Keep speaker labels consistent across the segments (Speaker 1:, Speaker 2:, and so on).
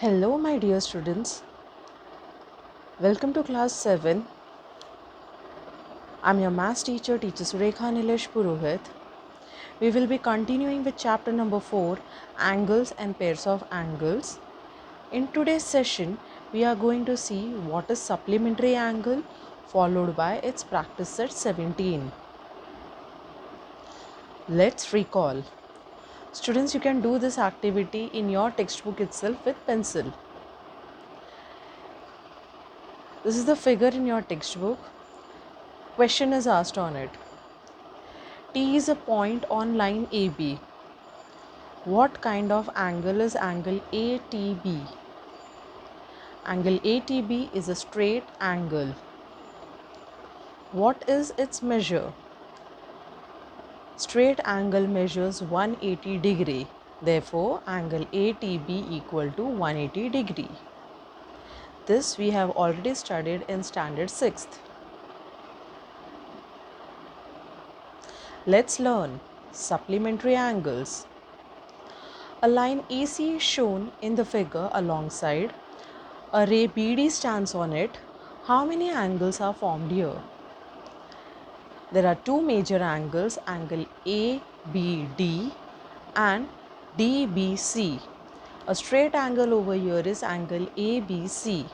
Speaker 1: Hello, my dear students. Welcome to class 7. I'm your maths teacher, Teacher Surekha Nilesh Purohit. We will be continuing with chapter number 4, Angles and Pairs of Angles. In today's session, we are going to see what is supplementary angle followed by its practice set 17. Let's recall. Students, you can do this activity in your textbook itself with pencil. This is the figure in your textbook. Question is asked on it. T is a point on line AB. What kind of angle is angle ATB? Angle ATB is a straight angle. What is its measure? Straight angle measures 180 degree. Therefore, angle ATB equal to 180 degree. This we have already studied in standard 6th. Let's learn supplementary angles. A line AC is shown in the figure alongside a ray BD stands on it. How many angles are formed here? There are two major angles, angle ABD and DBC. A straight angle over here is angle ABC.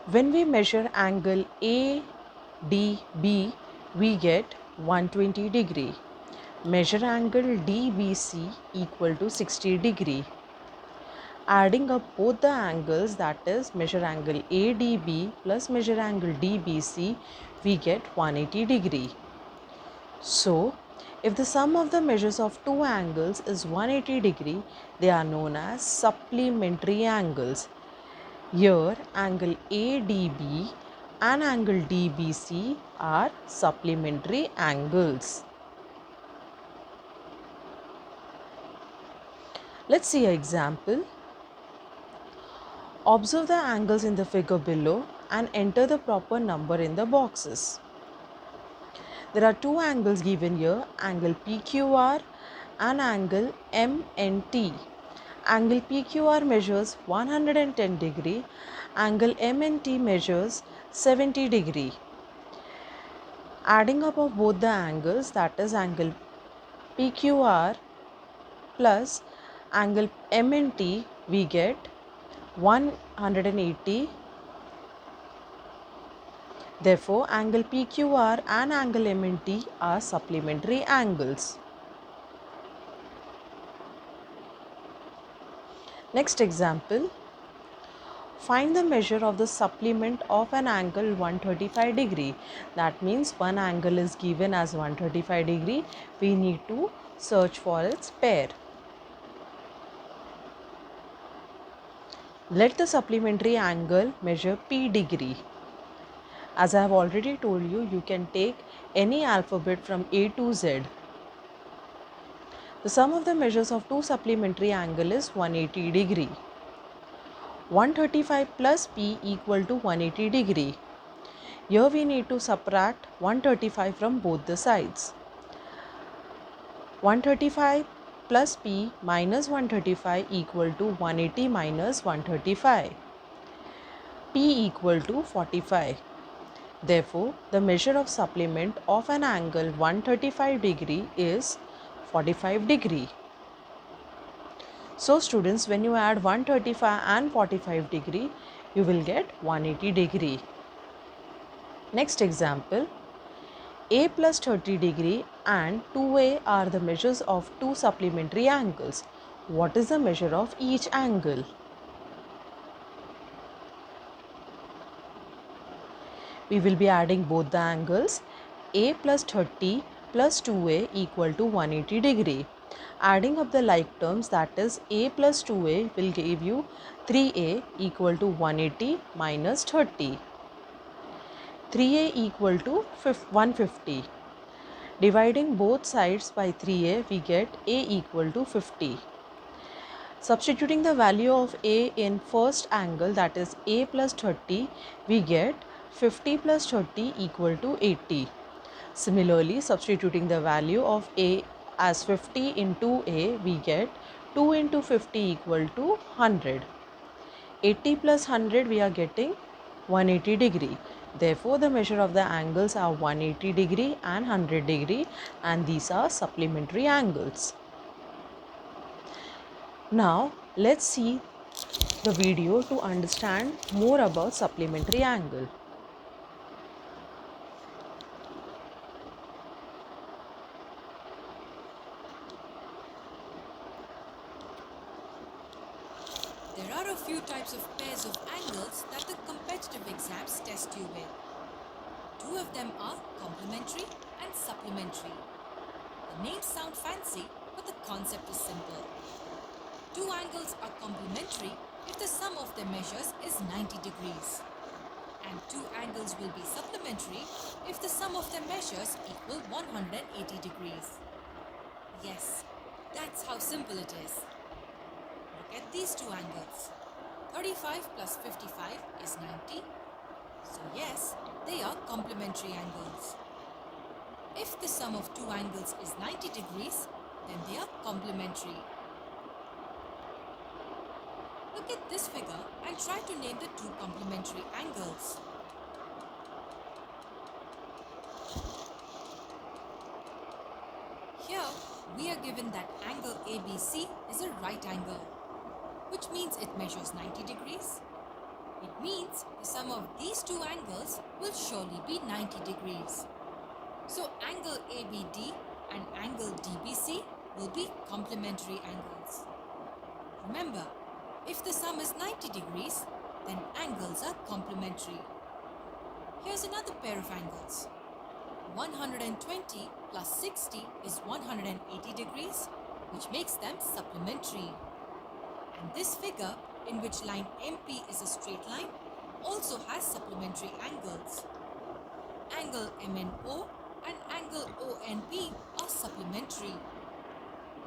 Speaker 1: When we measure angle ADB, we get 120 degree. Measure angle DBC equal to 60 degree. Adding up both the angles, that is measure angle ADB plus measure angle DBC, we get 180 degree. So, if the sum of the measures of two angles is 180 degree, they are known as supplementary angles. Here, angle ADB and angle DBC are supplementary angles. Let's see an example. Observe the angles in the figure below and enter the proper number in the boxes. There are two angles given here, angle PQR and angle MNT. Angle PQR measures 110 degree, angle MNT measures 70 degree. Adding up of both the angles, that is angle PQR plus angle MNT, we get 180. Therefore, angle PQR and angle MNT are supplementary angles. Next example. Find the measure of the supplement of an angle 135 degree. That means one angle is given as 135 degree. We need to search for its pair. Let the supplementary angle measure P degree. As I have already told you, you can take any alphabet from A to Z. The sum of the measures of two supplementary angle is 180 degree. 135 plus P equal to 180 degree. Here we need to subtract 135 from both the sides. 135 plus P minus 135 equal to 180 minus 135. P equal to 45. Therefore, the measure of supplement of an angle 135 degree is 45 degree. So students, when you add 135 and 45 degree, you will get 180 degree. Next example. A plus 30 degree and 2A are the measures of two supplementary angles. What is the measure of each angle? We will be adding both the angles. A plus 30 plus 2A equal to 180 degree. Adding up the like terms, that is A plus 2A will give you 3A equal to 180 minus 30. 3A equal to 150. Dividing both sides by 3A, we get A equal to 50. Substituting the value of A in first angle, that is A plus 30, we get 50 plus 30 equal to 80. Similarly, substituting the value of A as 50 into A, we get 2 into 50 equal to 100. 80 plus 100 we are getting 180 degree. Therefore, the measure of the angles are 180 degree and 100 degree, and these are supplementary angles. Now, let's see the video to understand more about supplementary angle.
Speaker 2: There are a few types of pairs of angles that the competitive exams test you with. Two of them are complementary and supplementary. The names sound fancy, but the concept is simple. Two angles are complementary if the sum of their measures is 90 degrees. And two angles will be supplementary if the sum of their measures equal 180 degrees. Yes, that's how simple it is. Look at these two angles. 35 plus 55 is 90. So yes, they are complementary angles. If the sum of two angles is 90 degrees, then they are complementary. Look at this figure and try to name the two complementary angles. Here, we are given that angle ABC is a right angle, which means it measures 90 degrees. It means the sum of these two angles will surely be 90 degrees. So angle ABD and angle DBC will be complementary angles. Remember, if the sum is 90 degrees, then angles are complementary. Here's another pair of angles. 120 plus 60 is 180 degrees, which makes them supplementary. And this figure, in which line MP is a straight line, also has supplementary angles. Angle MNO and angle ONP are supplementary.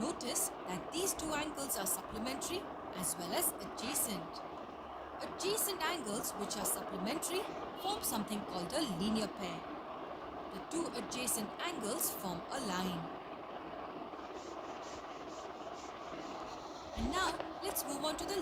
Speaker 2: Notice that these two angles are supplementary as well as adjacent. Adjacent angles which are supplementary form something called a linear pair. The two adjacent angles form a line. And now let's move on to the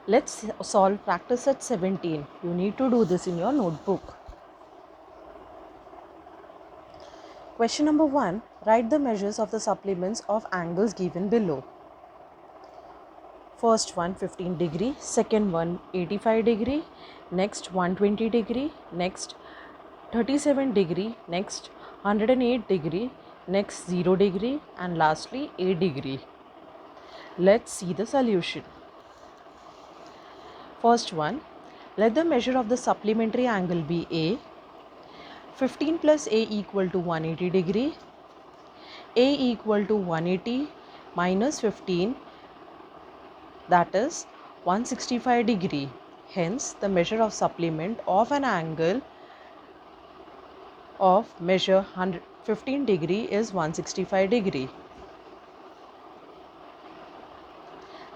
Speaker 1: Let's solve practice set 17. You need to do this in your notebook. Question number 1. Write the measures of the supplements of angles given below. First one 15 degree, second one 85 degree, next 120 degree, next 37 degree, next 108 degree, next 0 degree, and lastly 8 degree. Let's see the solution. First one, let the measure of the supplementary angle be A. 15 plus A equal to 180 degree. A equal to 180 minus 15, that is 165 degree. Hence, the measure of supplement of an angle of measure 15 degree is 165 degree.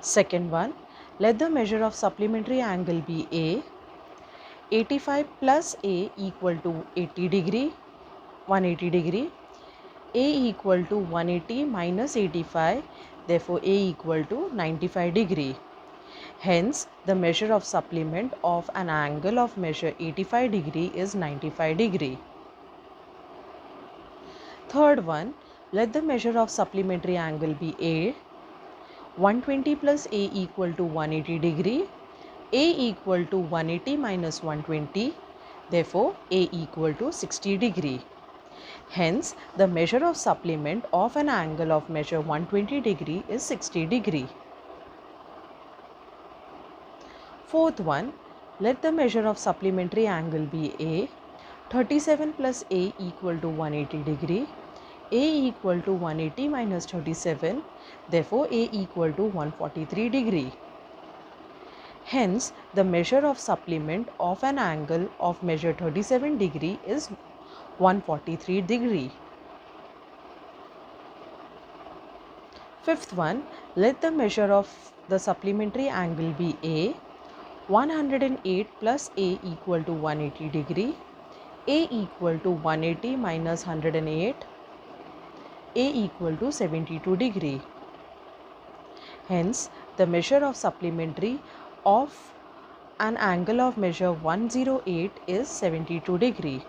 Speaker 1: Second one, let the measure of supplementary angle be A. 85 plus A equal to 80 degree, 180 degree. A equal to 180 minus 85, therefore A equal to 95 degree. Hence, the measure of supplement of an angle of measure 85 degree is 95 degree. Third one, let the measure of supplementary angle be A. 120 plus A equal to 180 degree. A equal to 180 minus 120, therefore A equal to 60 degree. Hence, the measure of supplement of an angle of measure 120 degree is 60 degree. Fourth one, let the measure of supplementary angle be A. 37 plus A equal to 180 degree. A equal to 180 minus 37, therefore A equal to 143 degree. Hence, the measure of supplement of an angle of measure 37 degree is 143 degree. Fifth one, let the measure of the supplementary angle be A. 108 plus A equal to 180 degree. A equal to 180 minus 108. A equal to 72 degree. Hence, the measure of supplementary of an angle of measure 108 is 72 degree.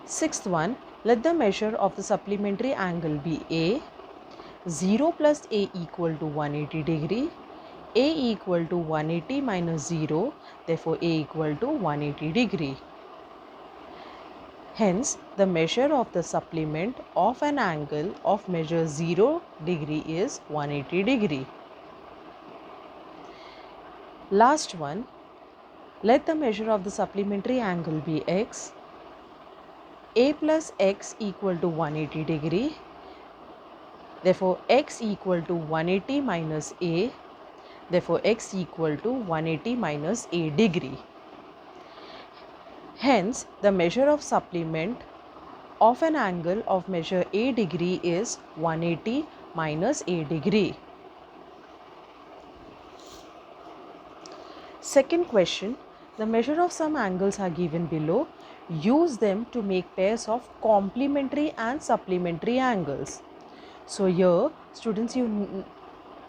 Speaker 1: Sixth one, let the measure of the supplementary angle be A. 0 plus A equal to 180 degree. A equal to 180 minus 0, therefore A equal to 180 degree. Hence, the measure of the supplement of an angle of measure 0 degree is 180 degree. Last one, let the measure of the supplementary angle be x. A plus x equal to 180 degree. Therefore, x equal to 180 minus A. Therefore, x equal to 180 minus A degree. Hence, the measure of supplement of an angle of measure A degree is 180 minus A degree. Second question, the measure of some angles are given below. Use them to make pairs of complementary and supplementary angles. So here, students, you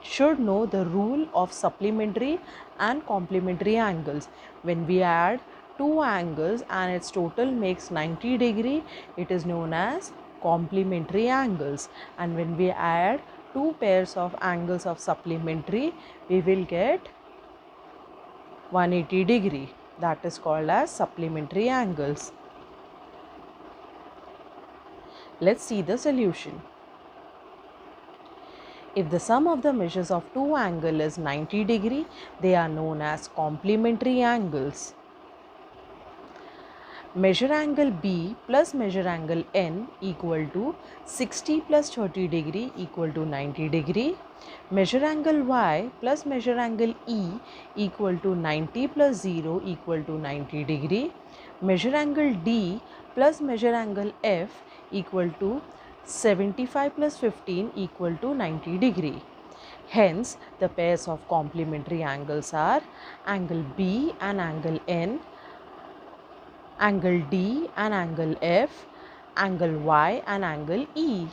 Speaker 1: should know the rule of supplementary and complementary angles. When we add two angles and its total makes 90 degree, it is known as complementary angles. And when we add two pairs of angles of supplementary, we will get 180 degree. That is called as supplementary angles. Let's see the solution. If the sum of the measures of two angles is 90 degree, they are known as complementary angles. Measure angle B plus measure angle N equal to 60 plus 30 degree equal to 90 degree. Measure angle Y plus measure angle E equal to 90 plus 0 equal to 90 degree. Measure angle D plus measure angle F equal to 75 plus 15 equal to 90 degree. Hence, the pairs of complementary angles are angle B and angle N, angle D and angle F, angle Y and angle E.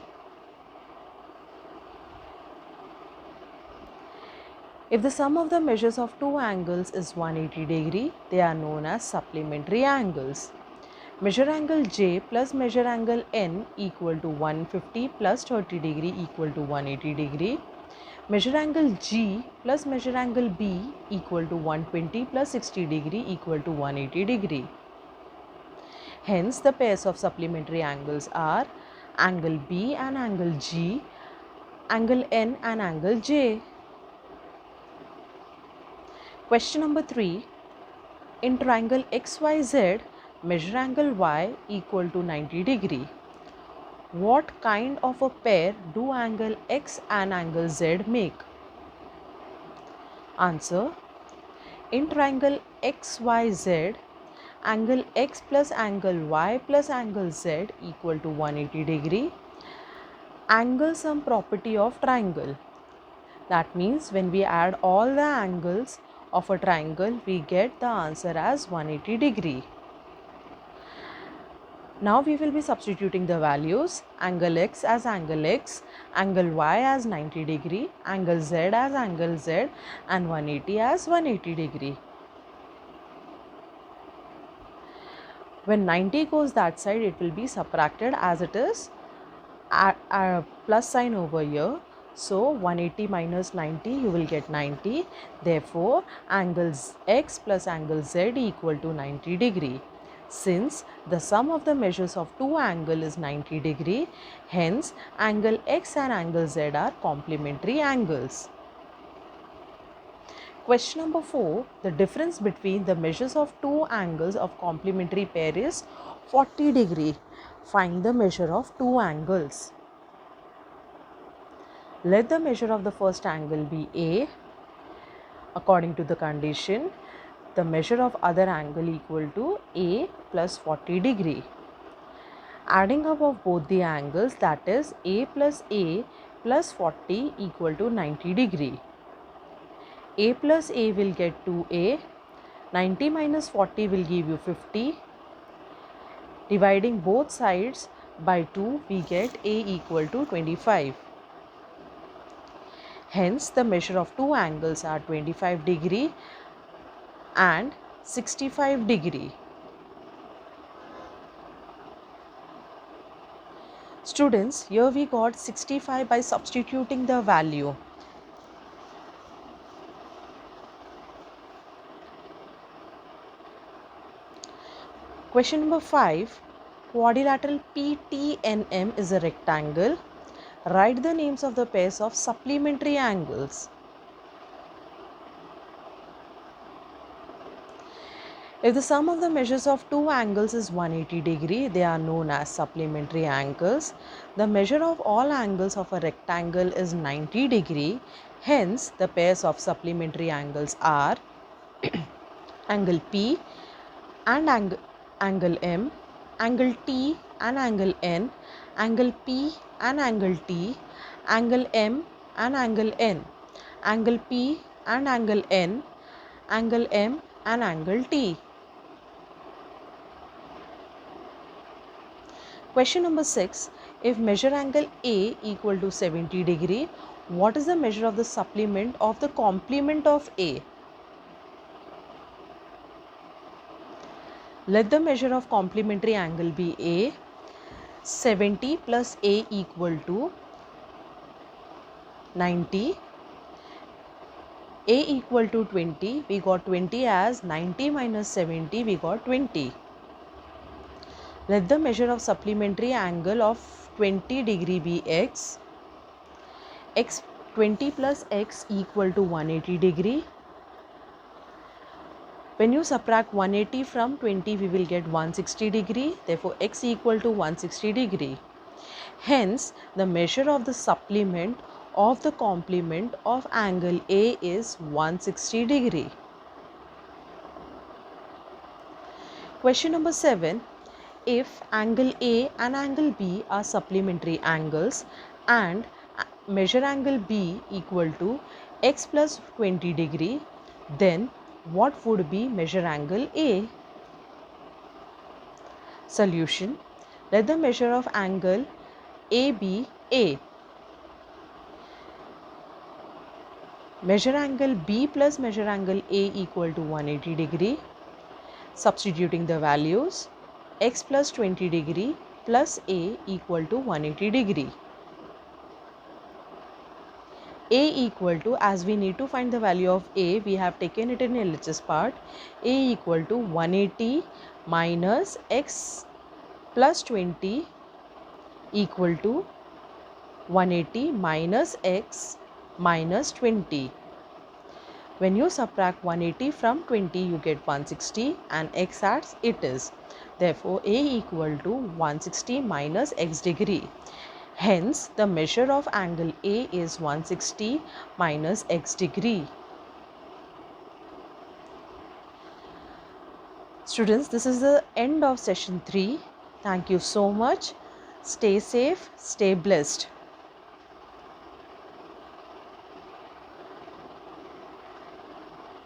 Speaker 1: If the sum of the measures of two angles is 180 degree, they are known as supplementary angles. Measure angle J plus measure angle N equal to 150 plus 30 degree equal to 180 degree. Measure angle G plus measure angle B equal to 120 plus 60 degree equal to 180 degree. Hence, the pairs of supplementary angles are angle B and angle G, angle N and angle J. Question number 3. In triangle XYZ, measure angle Y equal to 90 degree. What kind of a pair do angle X and angle Z make? Answer. In triangle XYZ, angle X plus angle Y plus angle Z equal to 180 degree. Angle sum property of triangle. That means when we add all the angles of a triangle, we get the answer as 180 degree. Now we will be substituting the values, angle X as angle X, angle Y as 90 degree, angle Z as angle Z and 180 as 180 degree. When 90 goes that side, it will be subtracted as it is a plus sign over here. So 180 minus 90, you will get 90. Therefore, angle X plus angle Z equal to 90 degree. Since the sum of the measures of two angles is 90 degree, hence angle X and angle Z are complementary angles. Question number 4. The difference between the measures of two angles of complementary pair is 40 degree. Find the measure of two angles. Let the measure of the first angle be A. According to the condition, the measure of other angle equal to A plus 40 degree. Adding up of both the angles, that is A plus 40 equal to 90 degree. A plus A will get 2A. 90 minus 40 will give you 50. Dividing both sides by 2, we get A equal to 25. Hence, the measure of two angles are 25 degree and 65 degree. Students, here we got 65 by substituting the value. Question number 5. Quadrilateral PTNM is a rectangle. Write the names of the pairs of supplementary angles. If the sum of the measures of two angles is 180 degree, they are known as supplementary angles. The measure of all angles of a rectangle is 90 degree. Hence, the pairs of supplementary angles are angle P and angle M, angle T and angle N, angle P and angle T, angle M and angle N, angle P and angle N, angle M and angle T. Question number 6. If measure angle A equal to 70 degree, what is the measure of the supplement of the complement of A? Let the measure of complementary angle be A. 70 plus A equal to 90. A equal to 20. We got 20 as 90 minus 70. We got 20. Let the measure of supplementary angle of 20 degree be X. 20 plus X equal to 180 degree. When you subtract 180 from 20, we will get 160 degree. Therefore, X equal to 160 degree. Hence, the measure of the supplement of the complement of angle A is 160 degree. Question number 7. If angle A and angle B are supplementary angles and measure angle B equal to X plus 20 degree, then what would be measure angle A? Solution. Let the measure of angle A be A. Measure angle B plus measure angle A equal to 180 degree. Substituting the values, X plus 20 degree plus A equal to 180 degree. A equal to, as we need to find the value of A, we have taken it in LHS part. A equal to 180 minus X plus 20 equal to 180 minus X minus 20. When you subtract 180 from 20, you get 160 and X as it is. Therefore, A equal to 160 minus X degree. Hence, the measure of angle A is 160 minus X degree. Students, this is the end of session 3. Thank you so much. Stay safe, stay blessed.